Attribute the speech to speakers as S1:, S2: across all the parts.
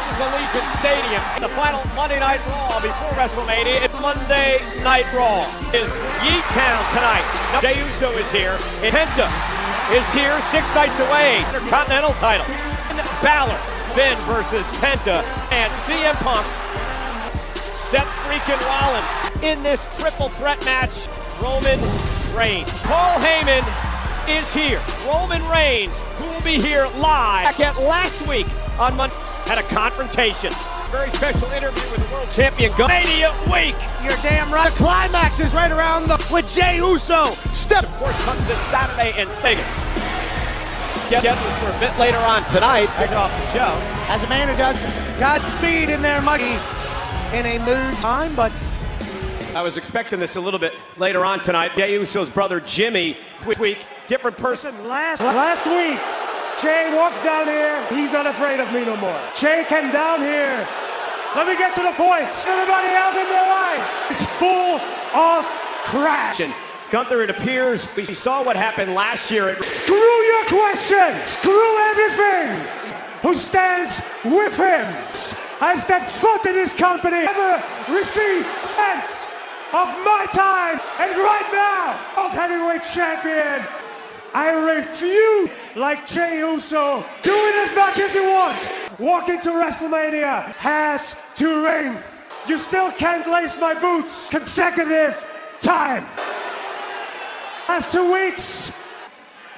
S1: This is Allegiant Stadium. The final Monday Night Raw before WrestleMania. It's Monday Night Raw. Is Yeetown tonight. Jey Uso is here. Penta is here 6 nights away. Intercontinental title. Balor, Finn versus Penta, and CM Punk, Seth freaking Rollins in this triple threat match. Roman Reigns. Paul Heyman is here. Roman Reigns, who will be here live back at last week on Monday, had a confrontation. Very special interview with the world champion. Mania week.
S2: You're damn right. The climax is right around with Jey Uso. Step.
S1: Of course, comes this Saturday in Sega. Scheduled for a bit later on tonight. Kick off the show.
S2: As a man who does Godspeed in there, Muggy, in a mood time, but
S1: I was expecting this a little bit later on tonight. Jey Uso's brother Jimmy this week, different person.
S3: Last week, Jey walked down here. He's not afraid of me no more. Jey came down here. Let me get to the point. Everybody else in their life is full of crap.
S1: Gunther, it appears we saw what happened last year.
S3: Screw your question. Screw everything. Who stands with him? I stepped foot in his company. Ever received cent of my time, and right now, World Heavyweight Champion. I refuse, like Jey Uso, do it as much as you want. Walk into WrestleMania has to ring. You still can't lace my boots consecutive time. Last 2 weeks,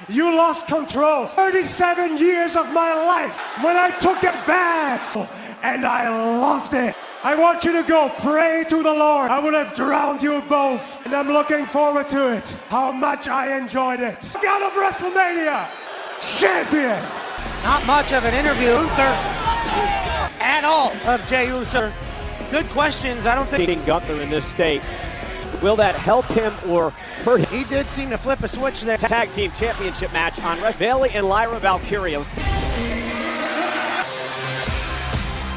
S3: you lost control. 37 years of my life when I took a bath, and I loved it. I want you to go pray to the Lord. I would have drowned you both, and I'm looking forward to it. How much I enjoyed it. Out of WrestleMania, champion.
S2: not much of an interview at all of Jey Uso. Good questions. I don't think
S1: beating Gunther in this state. Will that help him or hurt him?
S2: he did seem to flip a switch there.
S1: Tag team championship match on Bayley and Lyra Valkyria.
S4: The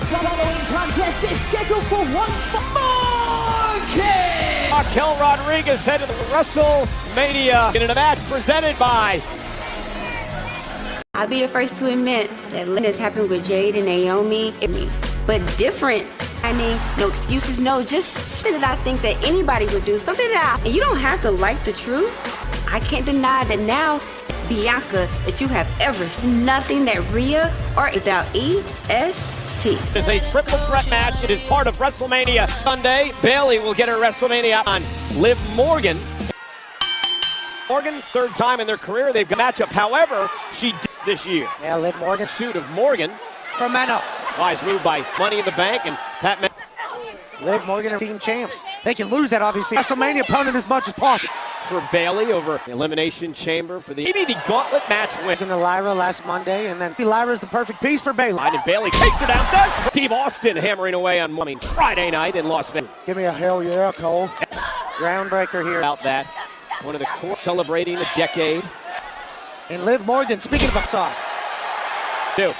S4: following contest is scheduled for one market.
S1: Raquel Rodriguez headed to WrestleMania in a match presented by.
S5: I'll be the first to admit that this happened with Jade and Naomi, but different. I mean, no excuses, no, just shit that I think that anybody would do. Something that and you don't have to like the truth. I can't deny that now, Bianca, that you have ever seen nothing that Rhea or without EST.
S1: It is a triple threat match. It is part of WrestleMania Sunday. Bayley will get her WrestleMania on Liv Morgan. Morgan, third time in their career they've got a matchup. However, she did this year.
S2: Yeah, Liv Morgan.
S1: Suit of Morgan.
S2: From Menno.
S1: Wise move by Money in the Bank and Pat.
S2: Liv Morgan are team champs. They can lose that, obviously. WrestleMania opponent as much as possible.
S1: For Bayley over the Elimination Chamber for maybe the gauntlet match win.
S2: In the Lyra last Monday, and then Lyra's the perfect piece for Bayley.
S1: And Bayley takes her down, does. Steve Austin hammering away on Friday night in Las Vegas.
S2: Give me a hell yeah, Cole. Groundbreaker here.
S1: About that, one of the core celebrating a decade.
S2: And Liv Morgan, speaking of bucks off.
S1: Two.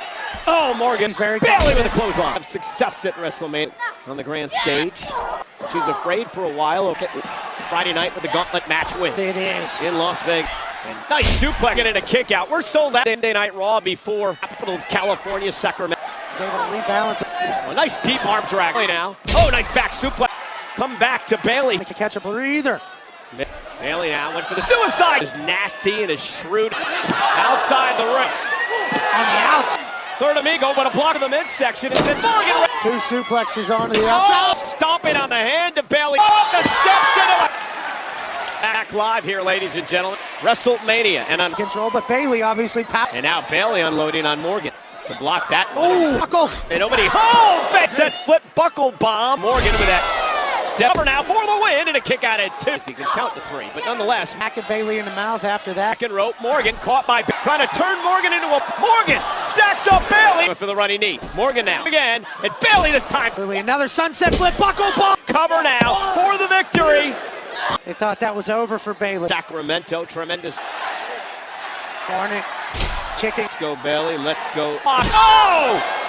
S1: Oh, Morgan.
S2: He's very
S1: Bayley with a clothesline. Success at WrestleMania on the grand stage. She was afraid for a while. Okay. Friday night with the gauntlet match win.
S2: It is.
S1: In Las Vegas. And nice suplex getting a kick out. We're sold out Monday Night Raw before capital of California, Sacramento.
S2: He's able to rebalance.
S1: A nice deep arm drag now. Oh, nice back suplex. Come back to Bayley.
S2: Make a catch a breather.
S1: Bayley now went for the suicide. Is nasty and is shrewd outside the ropes.
S2: On the outside.
S1: Third amigo, but a block in the midsection. It's in Morgan.
S2: Two suplexes onto the outside.
S1: Oh, stomping on the hand of Bayley. Off the steps into it. Back live here, ladies and gentlemen. WrestleMania and on
S2: control, but Bayley obviously.
S1: And now Bayley unloading on Morgan to block that.
S2: Oh, buckle.
S1: And nobody. Oh, face set flip buckle bomb. Morgan with that. Stepper now for the win and a kick out at 2. He can count to 3, but nonetheless.
S2: Back at Bayley in the mouth after that.
S1: Second rope, Morgan caught by trying to turn Morgan into a Morgan stacks up Bayley for the running knee. Morgan now again, and Bayley this time.
S2: Bayley another sunset flip buckle bomb.
S1: Cover now for the victory.
S2: They thought that was over for Bayley.
S1: Sacramento, tremendous.
S2: Darn it. Kicking.
S1: Let's go Bayley. Let's go. Oh!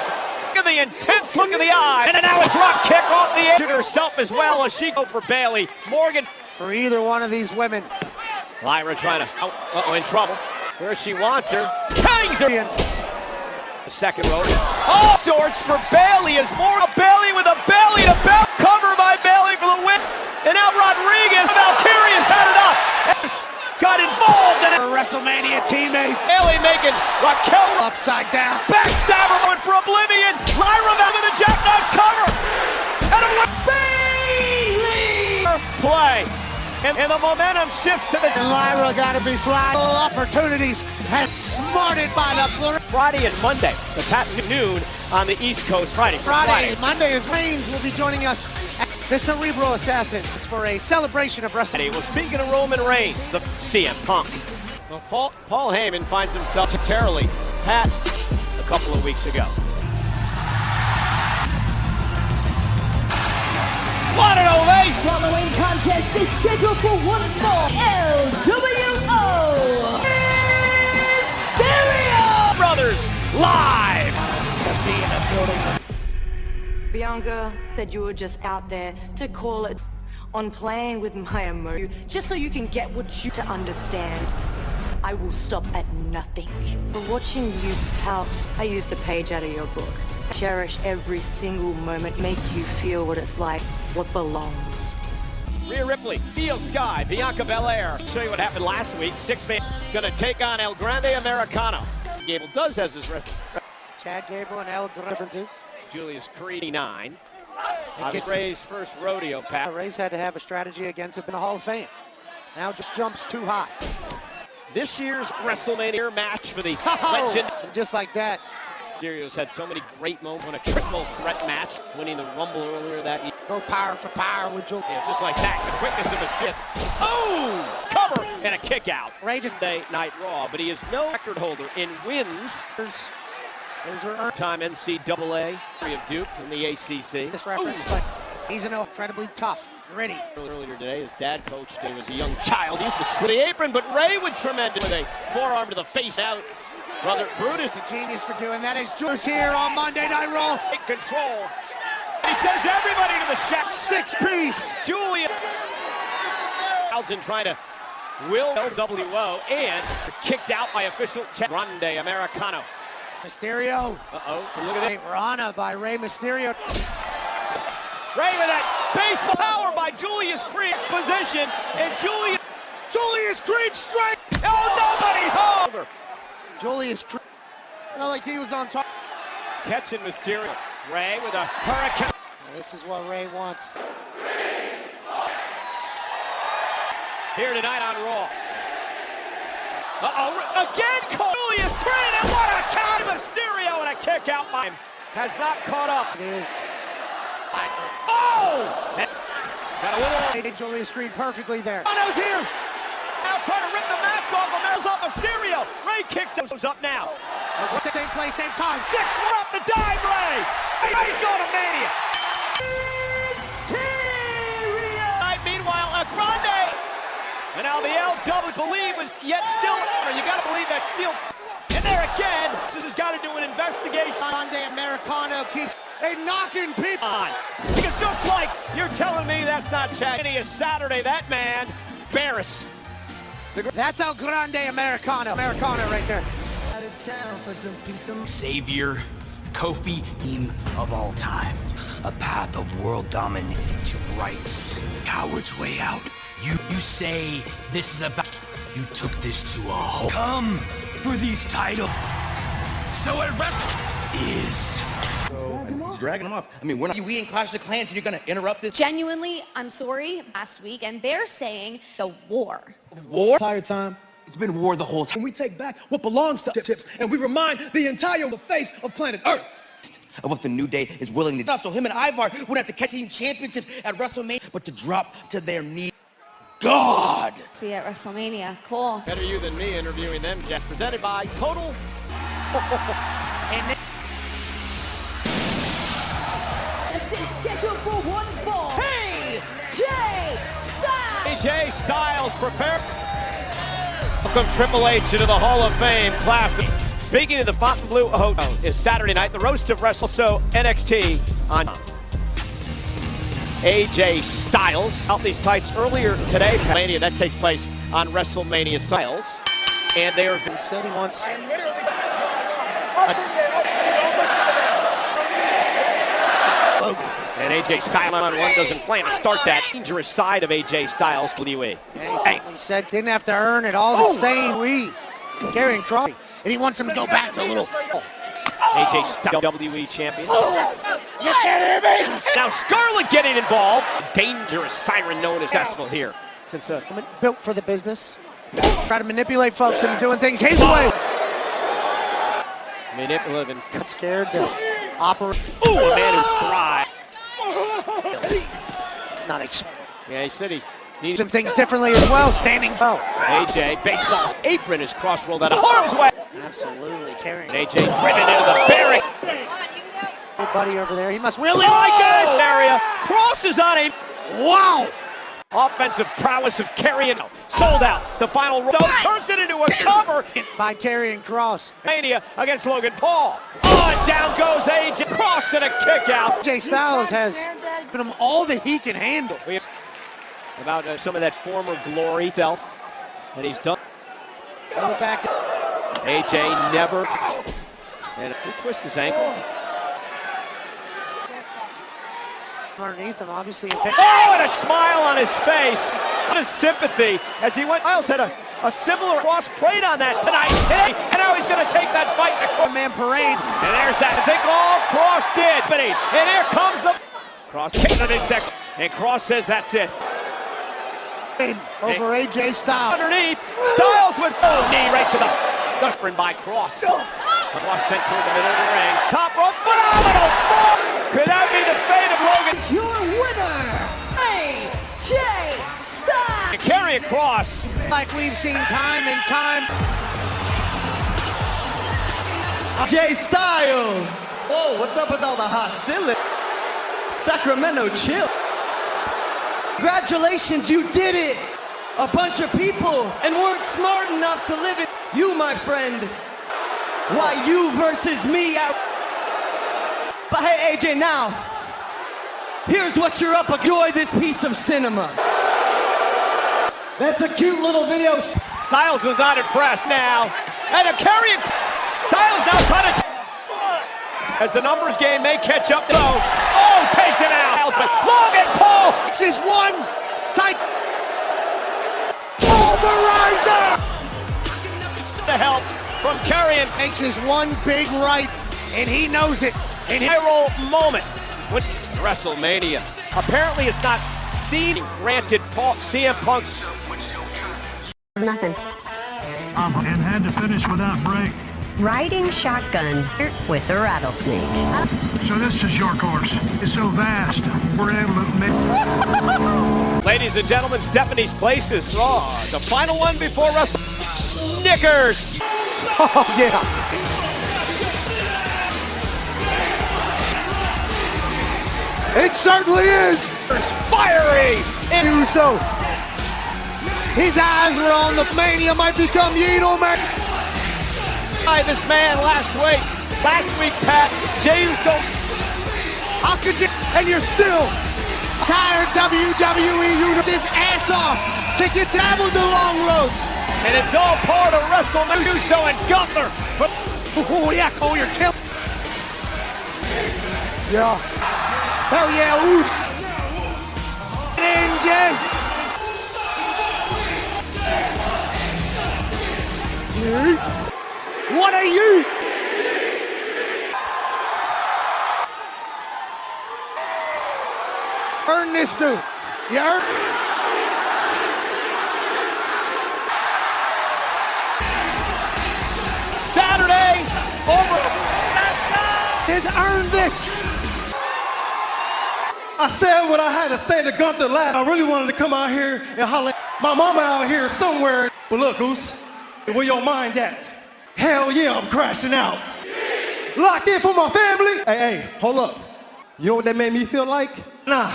S1: Look at the intense look in the eye, and now a drop kick off the edge herself as well as she go for Bayley. Morgan
S2: for either one of these women.
S1: Lyra trying to in trouble where she wants her. Hangs her in. Second row. All sorts for Bailey is more. Bailey with a belly to belly. Cover by Bailey for the win. And now Rodriguez. Valkyrie has had it up. Got involved in
S2: a WrestleMania teammate.
S1: Bailey making Raquel
S2: upside down.
S1: Backstabber going for Oblivion. Lyra with a jackknife cover. And a win. Bailey. Play. And the momentum shifts to the...
S2: And Lyra got to be fly. Opportunities had smarted by the...
S1: Friday and Monday, the pat noon on the East Coast. Friday.
S2: Monday is Reigns will be joining us. The Cerebral Assassin is for a celebration of wrestling.
S1: Well, speaking of Roman Reigns, the CM Punk. Well, Paul Heyman finds himself terribly pat a couple of weeks ago. What an ovation!
S4: Following contest is scheduled for one more LWO Stereo
S1: Brothers live.
S6: Bianca said you were just out there to call it on playing with my emotion, just so you can get what you to understand. I will stop at nothing. For watching you out, I used a page out of your book. Cherish every single moment, make you feel what it's like, what belongs.
S1: Rhea Ripley, Theo Sky, Bianca Belair. Show you what happened last week. Six-man gonna take on El Grande Americano. Gable does has his
S2: Chad Gable and El Grande differences.
S1: Julius Creed 9. Ray's first rodeo pack.
S2: Ray's had to have a strategy against him in the Hall of Fame. Now just jumps too high.
S1: This year's WrestleMania match for the legend.
S2: And just like that.
S1: Mysterio's had so many great moments on a triple threat match, winning the Rumble earlier that year.
S2: Go power for power with Julius.
S1: Yeah, just like that, the quickness of his fifth. Oh! Cover and a kick out.
S2: Rage's
S1: Day Night Raw, but he is no record holder in wins.
S2: Those are
S1: time NCAA of Duke in the ACC.
S2: This reference, but he's incredibly tough, gritty.
S1: Earlier today, his dad coached him as a young child. He used to slit the apron, but Ray would tremendous with a forearm to the face out. Brother Brutus,
S2: a genius for doing that. Is Juice here on Monday Night Raw.
S1: Take control. He sends everybody to the shack.
S2: Six-piece.
S1: Julian. Thousand trying to will LWO and kicked out by official Grande Americano.
S2: Mysterio.
S1: Look at that.
S2: Rana by Rey Mysterio.
S1: Ray with that baseball power by Julius Creed. Exposition and Julius Creed strike. Oh, nobody home.
S2: Julius Creed. Felt like he was on top.
S1: Catching Mysterio. Ray with a hurricane.
S2: This is what Ray wants.
S1: Here tonight on Raw. Again, Julius Creed, and what a count! Mysterio and a kick out by him. Has not caught up.
S2: It is.
S1: Oh! Got a little...
S2: They did Julius Creed perfectly there.
S1: Mono's here! Now trying to rip the mask off of Mel's up Mysterio. Ray kicks those up now.
S2: Same place, same time.
S1: Six, we're up the dive, Ray! He's going to Mania! Mysterio! Meanwhile, a Grande! And now the LW believe was yet still, you got to believe that's still. And there again, this has got to do an investigation.
S2: Grande Americano keeps knocking people on.
S1: Because just like you're telling me that's not Chad. It is Saturday, that man, Barris.
S2: That's El Grande Americano. Americano right there.
S7: Savior, Kofi, team of all time. A path of world dominance to rights. Coward's way out. You say this is about... You took this to a whole... Come for these titles. So it is.
S8: He's dragging them off. I mean, we in Clash of the Clans and you're going to interrupt this?
S9: Genuinely, I'm sorry, last week, and they're saying the war.
S8: War? Entire time. It's been war the whole time. We take back what belongs to Tips and we remind the entire face of planet Earth of what the New Day is willing to do. So him and Ivar wouldn't have to catch team championships at WrestleMania, but to drop to their knees. God!
S9: See you at WrestleMania. Cool.
S1: Better you than me interviewing them, Jeff. Presented by Total.
S4: scheduled for one fall. AJ Styles!
S1: AJ Styles prepare. Welcome Triple H into the Hall of Fame Classic. Speaking of the Fontainebleau Hotel, is Saturday night, the roast of Wrestle, so NXT on AJ Styles. Out these tights earlier today, Mania, that takes place on WrestleMania Styles. And they are...
S2: Said he wants...
S1: AJ Styles on one doesn't plan to start that dangerous side of AJ Styles. WWE.
S2: Hey, he said didn't have to earn it all the same. Carrying Cross, and he wants him to go back to a little.
S1: AJ Styles, WWE champion.
S2: You can't hear me.
S1: Now Scarlett getting involved. Dangerous siren known as successful here. Since
S2: built for the business. Try to manipulate folks into doing things his way.
S1: Manipulative and
S2: Not scared to operate.
S1: Ooh, a man who thrives. Yeah, he said he needed
S2: some things differently as well. Standing tall.
S1: AJ, baseball's apron is cross rolled out of harm's way.
S2: Absolutely carrying.
S1: AJ driven into the barrier.
S2: Hey, buddy over there, he must really like it.
S1: Area crosses on him.
S2: Wow.
S1: Offensive prowess of carrying. Sold out. The final row turns it into a cover
S2: by carrying Cross.
S1: Mania against Logan Paul. Oh, and down goes AJ. Cross and a kick out.
S2: AJ Styles has given him all that he can handle.
S1: About some of that former glory self that he's done.
S2: Back.
S1: AJ never. And he twists his ankle.
S2: Underneath him, obviously.
S1: Oh, and a smile on his face. What a sympathy as he went. Miles had a similar cross played on that tonight. And now he's going to take that fight to
S2: man parade.
S1: And there's that. I think all Cross did. And here comes the Cross kicking it in section. And Cross says that's it.
S2: Over AJ Styles.
S1: Underneath, Styles with knee right to the dustbin by Cross. Cross sent toward the middle of the ring. Top rope, phenomenal fall. Could that be the fate of Logan?
S4: Your winner, AJ Styles.
S1: And carry across.
S2: Like we've seen time and time.
S10: AJ Styles. Whoa, what's up with all the hostility? Sacramento chill. Congratulations, you did it. A bunch of people and weren't smart enough to live it. You, my friend. Why you versus me out. But hey, AJ, now, here's what you're up against. Enjoy this piece of cinema.
S3: That's a cute little video.
S1: Styles was not impressed now. And a carrying. Styles now trying to. As the numbers game may catch up. Oh, takes it out. Logan Paul.
S2: This is one tight. Pulverizer.
S1: The help from carrying.
S2: Makes his one big right, and he knows it.
S1: A viral moment with WrestleMania. Apparently it's not seen granted Paul CM Punk's.
S11: Nothing.
S3: And had to finish without break.
S11: Riding shotgun with the rattlesnake.
S3: So this is your course. It's so vast. We're able to make.
S1: Ladies and gentlemen, Stephanie's place is Raw. The final one before Wrestle. Snickers.
S2: Oh yeah. It certainly is.
S1: It's fiery.
S2: So his eyes were on the Mania might become Yeetle, man.
S1: This man last week, Pat, Jey Uso.
S2: How could you? And you're still tired WWE unit this ass off to get down the long road.
S1: And it's all part of WrestleMania. Uso and Gunther.
S2: Oh yeah, oh you're killing. Yeah. Hell yeah, Oos! NJ! What are you? Earn this dude. You heard?
S1: Saturday, over.
S2: Just earn this.
S3: I said what I had to say to Gunther last. I really wanted to come out here and holler. My mama out here somewhere. But look, Goose, where your mind at? Hell yeah, I'm crashing out. Locked in for my family. Hey, hold up. You know what that made me feel like? Nah.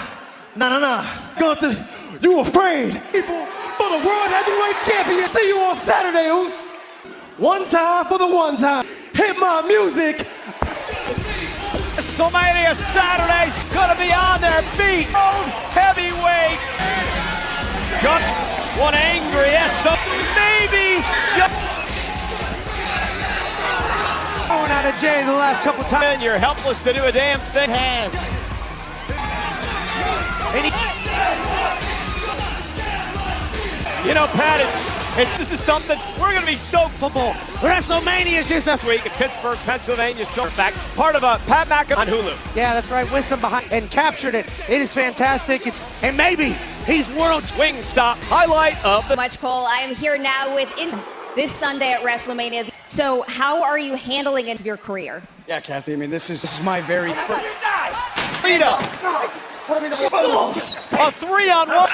S3: Gunther, you afraid. People for the World Heavyweight Champion. See you on Saturday, Goose. One time for the one time. Hit my music.
S1: WrestleMania Saturday's gonna be on their feet. Heavyweight. Got one angry so maybe just
S2: going out of Jay the last couple times.
S1: and you're helpless to do a damn thing.
S2: Has. And
S1: You know, Pat, this is something we're going to be so football.
S2: WrestleMania is just a
S1: Week in Pittsburgh, Pennsylvania. So, in fact, part of a Pat McAfee on Hulu.
S2: Yeah, that's right. With some behind and captured it. It is fantastic. And maybe he's world
S1: Wing stop highlight of the
S9: Much, Cole. I am here now with this Sunday at WrestleMania. So how are you handling it of your career?
S2: Yeah, Kathy. I mean, this is my very first.
S1: Rita. A 3-on-1.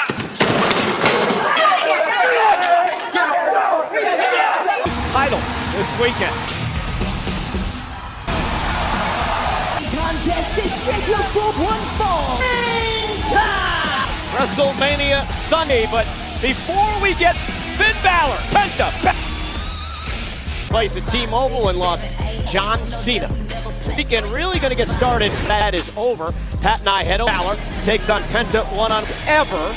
S1: His title this weekend.
S4: Contest is scheduled for one fall.
S1: WrestleMania Sunday, but before we get Finn Balor, Penta, place at T-Mobile and lost John Cena. Weekend really going to get started. That is over. Pat and I head over. Balor takes on Penta one-on ever.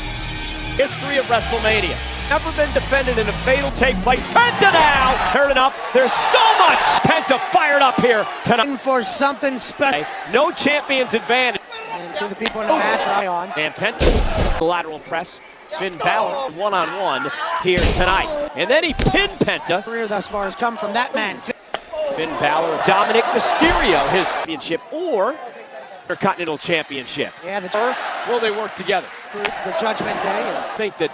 S1: History of WrestleMania. Never been defended in a fatal take place. Penta now! Heard enough. There's so much! Penta fired up here tonight.
S2: For something special.
S1: No champion's advantage.
S2: And to the people in the match, eye on.
S1: And Penta, the lateral press. Finn Balor one-on-one here tonight. And then he pinned Penta.
S2: Career thus far has come from that man.
S1: Finn Balor, Dominic Mysterio, his championship, or their Continental Championship.
S2: Yeah,
S1: Will they work together?
S2: The Judgment Day.
S1: I think that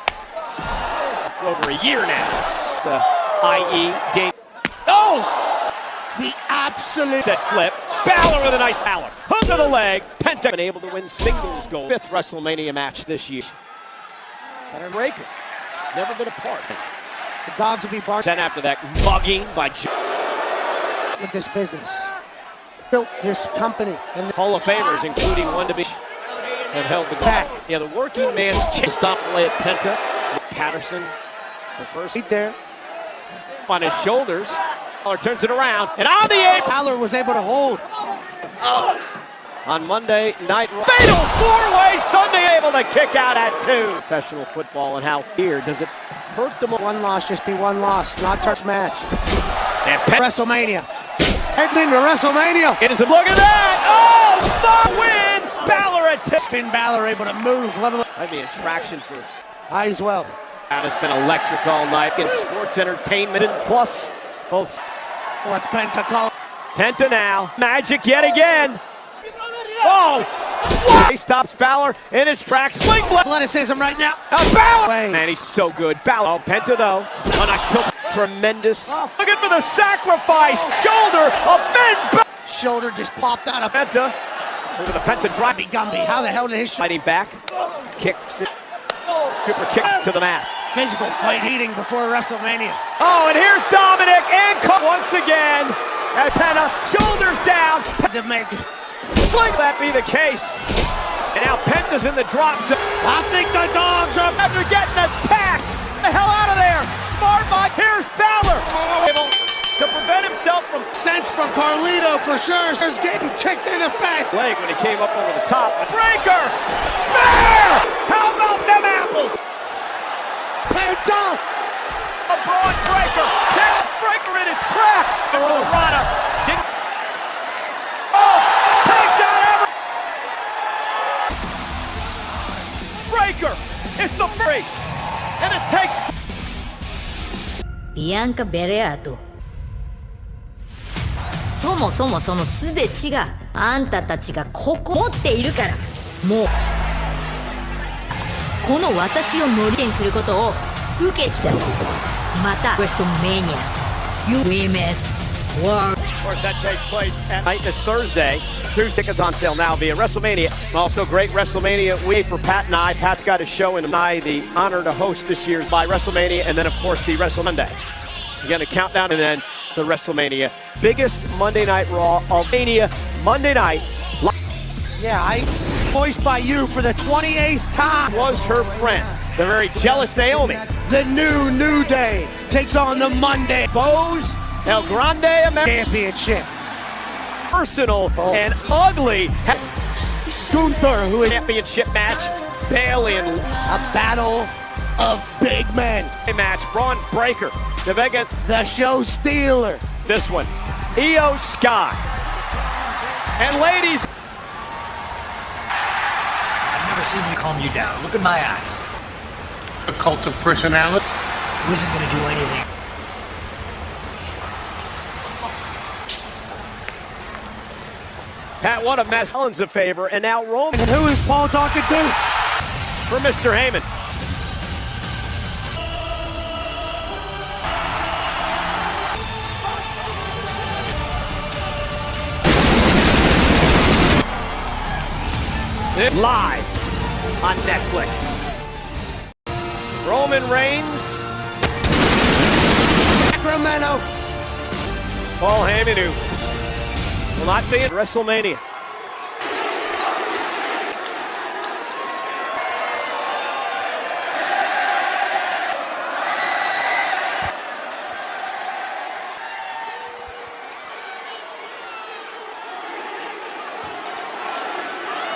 S1: over a year now. It's a IE game. Oh!
S2: The absolute
S1: Set flip. Balor with a nice Balor. Hook of the leg. Penta been able to win singles gold. 5th WrestleMania match this year. Better Breaker. Never been apart.
S2: The dogs will be barking.
S1: 10 after that. Mugging by
S2: with this business. Built this company. And
S1: Hall of Famers, including one to be have held the back. Yeah, the working man's chance. Stop away at Penta. Patterson, the first
S2: right there.
S1: On his shoulders. Balor turns it around. And on the apron.
S2: Balor was able to hold.
S1: On Monday Night Raw. Fatal 4-way Sunday, able to kick out at 2. Professional football and how here does it hurt them?
S2: One loss, just be one loss, not touch match.
S1: And
S2: WrestleMania. Heading to WrestleMania.
S1: It is a look at that. Oh, the win. Balor at 10.
S2: Finn Balor able to move, level up.
S1: Might be a traction for.
S2: High as well.
S1: That has been electric all night in sports entertainment and plus both.
S2: What's Penta call?
S1: Penta now. Magic yet again. Oh! What? He stops Balor in his tracks. Sling blast.
S2: Athleticism right now.
S1: Balor! Man, he's so good. Balor. Oh, Penta though. Oh, nice tilt. Tremendous. Oh. Looking for the sacrifice. Shoulder of Finn.
S2: Shoulder just popped out of
S1: Penta. Look at the Penta drive.
S2: Gumby. How the hell did his
S1: fighting back? Kicks it. Super kick to the mat.
S2: Physical fight heating before WrestleMania.
S1: Oh, and here's Dominic and once again. And Penta, shoulders down.
S2: To make it.
S1: Sling that be the case. And now Penta's in the drop zone.
S2: I think the dogs are
S1: after getting attacked. Get the hell out of there. Smart by. Here's Balor. To prevent himself from
S2: sense from Carlito for sure. Is getting kicked in the face.
S1: Leg when he came up over the top. Breaker. Spare. How about them apples?
S2: Penta.
S1: A broad breaker. Kick breaker in his tracks. The Rana. Oh. Takes out every. Breaker. It's the freak. And it takes.
S11: Bianca Belair そもそもその全てがあんたたちがここ持っているからもうこの私を乗り手にすることを受けてたしまた WrestleMania Women's World.
S1: Of course, that takes place at night this Thursday. 2 tickets on sale now via WrestleMania. Also, great WrestleMania week for Pat and I. Pat's got a show and I the honor to host this year's by WrestleMania and then, of course, the WrestleMania. Again, a countdown and then the WrestleMania. Biggest Monday Night Raw of Mania Monday night.
S2: Yeah, I voiced by you for the 28th time.
S1: Was her friend, the very jealous Naomi.
S2: The New Day takes on the Monday.
S1: Bose El Grande American
S2: Championship.
S1: Personal and ugly.
S2: Gunther, who is
S1: championship match. Bailey and
S2: a battle of big men.
S1: Match. Braun Breaker.
S2: The show stealer.
S1: This one. Io Sky. And ladies.
S7: I've never seen you call calm you down. Look in my eyes.
S2: A cult of personality?
S7: Who isn't gonna do anything?
S1: Pat, what a mess. Rollins a favor, and now Roman.
S3: And who is Paul talking to?
S1: For Mr. Heyman. Live on Netflix. Roman Reigns.
S2: Sacramento.
S1: Paul Heyman, who will not be at WrestleMania.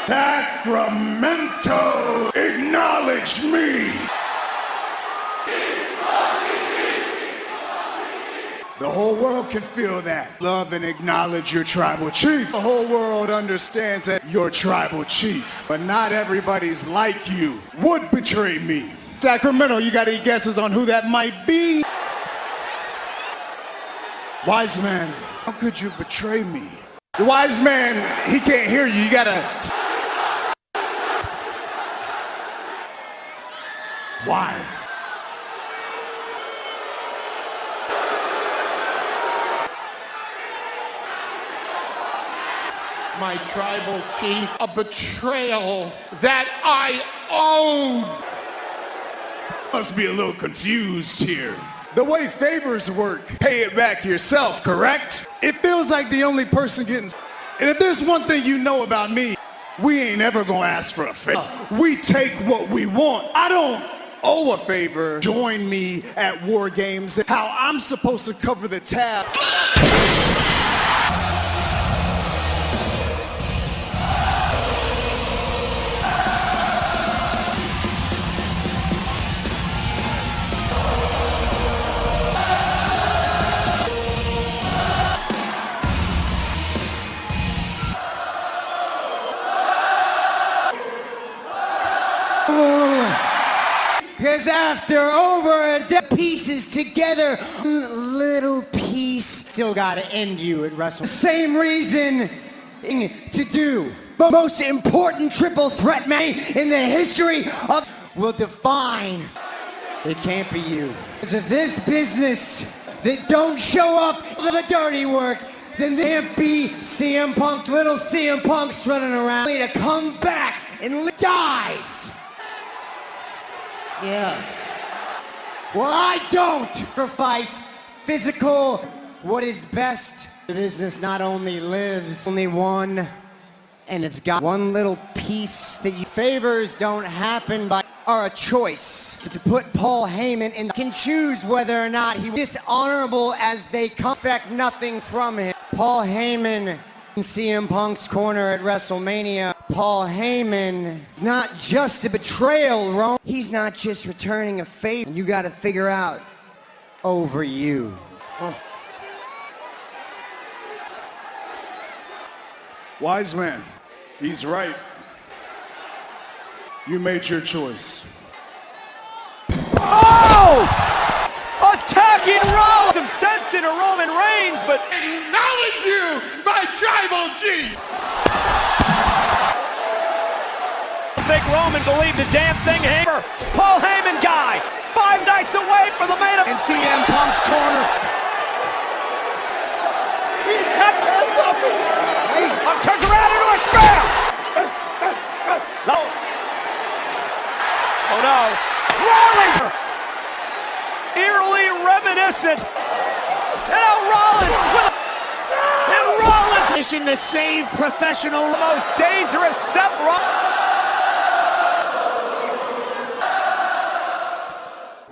S2: Sacramento, acknowledge me. The whole world can feel that. Love and acknowledge your tribal chief. The whole world understands that you're tribal chief. But not everybody's like you. Would betray me. Sacramento, you got any guesses on who that might be? Wise man, how could you betray me? The wise man, he can't hear you. You gotta... Why?
S3: My tribal chief, a betrayal that I own.
S2: Must be a little confused here. The way favors work, pay it back yourself, correct? It feels like the only person getting... And if there's one thing you know about me, we ain't ever gonna ask for a favor. We take what we want. I don't owe a favor. Join me at War Games. How I'm supposed to cover the tab.
S10: Because after over a decade, pieces together, little piece still gotta end you at WrestleMania. Same reason to do. But most important triple threat match in the history of will define. It can't be you. Because if this business that don't show up for the dirty work, then there can't be CM Punk, little CM Punks running around to come back and dies. Yeah. Well, I don't sacrifice physical. What is best? The business not only lives, only one, and it's got one little piece that you favors don't happen by are a choice to put Paul Heyman in. Can choose whether or not he dishonorable as they come. Expect nothing from him. Paul Heyman in CM Punk's corner at WrestleMania. Paul Heyman, not just a betrayal, Roman. He's not just returning a favor. You got to figure out over you.
S2: Wise man, he's right. You made your choice.
S1: Oh! Attacking Rollins! Some sense into Roman Reigns, but...
S2: Acknowledge you, my tribal chief!
S1: I think Roman believed the damn thing. Paul Heyman guy, 5 nights away for the main event.
S2: In CM Punk's corner.
S1: Turns around into a spear. No. Oh no. Rollins. Eerily reminiscent. And now Rollins. And Rollins.
S2: Mission to save professional.
S1: The most dangerous Seth Rollins.